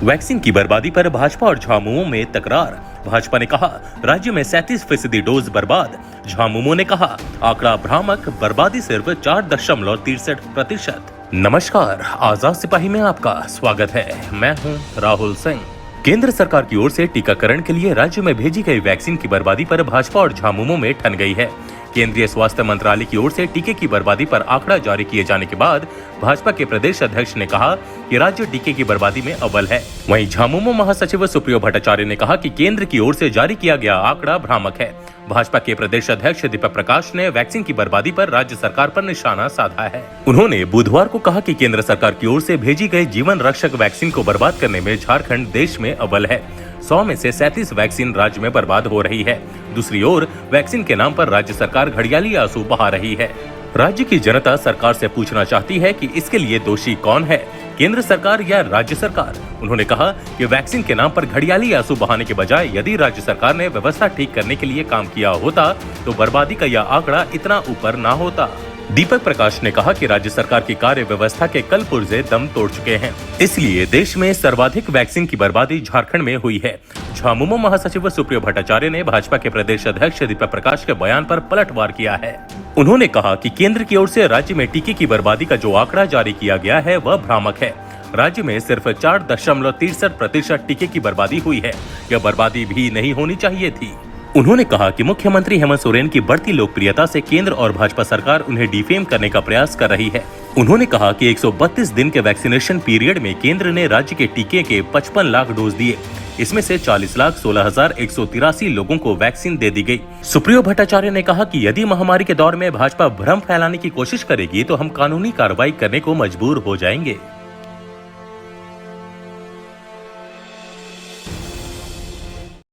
Vaccine की बर्बादी पर भाजपा और झामुमो में तकरार। भाजपा ने कहा राज्य में 37% डोज बर्बाद। झामुमो ने कहा आंकड़ा भ्रामक, बर्बादी सिर्फ 4.63%। नमस्कार, आजाद सिपाही में आपका स्वागत है। मैं हूं राहुल सिंह। केंद्र सरकार की ओर से टीकाकरण के लिए राज्य में भेजी गई वैक्सीन की बर्बादी पर भाजपा और झामुमो में ठन गई है। केंद्रीय स्वास्थ्य मंत्रालय की ओर से टीके की बर्बादी पर आंकड़ा जारी किए जाने के बाद भाजपा के प्रदेश अध्यक्ष ने कहा कि राज्य टीके की बर्बादी में अव्वल है। वहीं झामुमो महासचिव सुप्रियो भट्टाचार्य ने कहा कि केंद्र की ओर से जारी किया गया आंकड़ा भ्रामक है। भाजपा के प्रदेश अध्यक्ष दीपक प्रकाश ने वैक्सीन की बर्बादी पर राज्य सरकार पर निशाना साधा है। उन्होंने बुधवार को कहा कि केंद्र सरकार की ओर से भेजी गई जीवन रक्षक वैक्सीन को बर्बाद करने में झारखंड देश में अव्वल है। 100 में से 37 वैक्सीन राज्य में बर्बाद हो रही है। दूसरी ओर वैक्सीन के नाम पर राज्य सरकार घड़ियाली आंसू बहा रही है। राज्य की जनता सरकार से पूछना चाहती है कि इसके लिए दोषी कौन है, केंद्र सरकार या राज्य सरकार। उन्होंने कहा कि वैक्सीन के नाम पर घड़ियाली आंसू बहाने के बजाय यदि राज्य सरकार ने व्यवस्था ठीक करने के लिए काम किया होता तो बर्बादी का यह आंकड़ा इतना ऊपर ना होता। दीपक प्रकाश ने कहा कि राज्य सरकार की कार्य व्यवस्था के कल पुर्जे दम तोड़ चुके हैं, इसलिए देश में सर्वाधिक वैक्सीन की बर्बादी झारखंड में हुई है। झामुमो महासचिव सुप्रियो भट्टाचार्य ने भाजपा के प्रदेश अध्यक्ष दीपक प्रकाश के बयान पर पलटवार किया है। उन्होंने कहा कि केंद्र की ओर से राज्य में टीके की बर्बादी का जो आंकड़ा जारी किया गया है वह भ्रामक है। राज्य में सिर्फ 4.63% टीके की बर्बादी हुई है। यह बर्बादी भी नहीं होनी चाहिए थी। उन्होंने कहा कि मुख्यमंत्री हेमंत सोरेन की बढ़ती लोकप्रियता से केंद्र और भाजपा सरकार उन्हें डिफेम करने का प्रयास कर रही है। उन्होंने कहा कि 132 दिन के वैक्सीनेशन पीरियड में केंद्र ने राज्य के टीके के 55 लाख डोज दिए। इसमें से 40,16,183 लोगों को वैक्सीन दे दी गई। सुप्रियो भट्टाचार्य ने कहा कि यदि महामारी के दौर में भाजपा भ्रम फैलाने की कोशिश करेगी तो हम कानूनी कार्रवाई करने को मजबूर हो जाएंगे।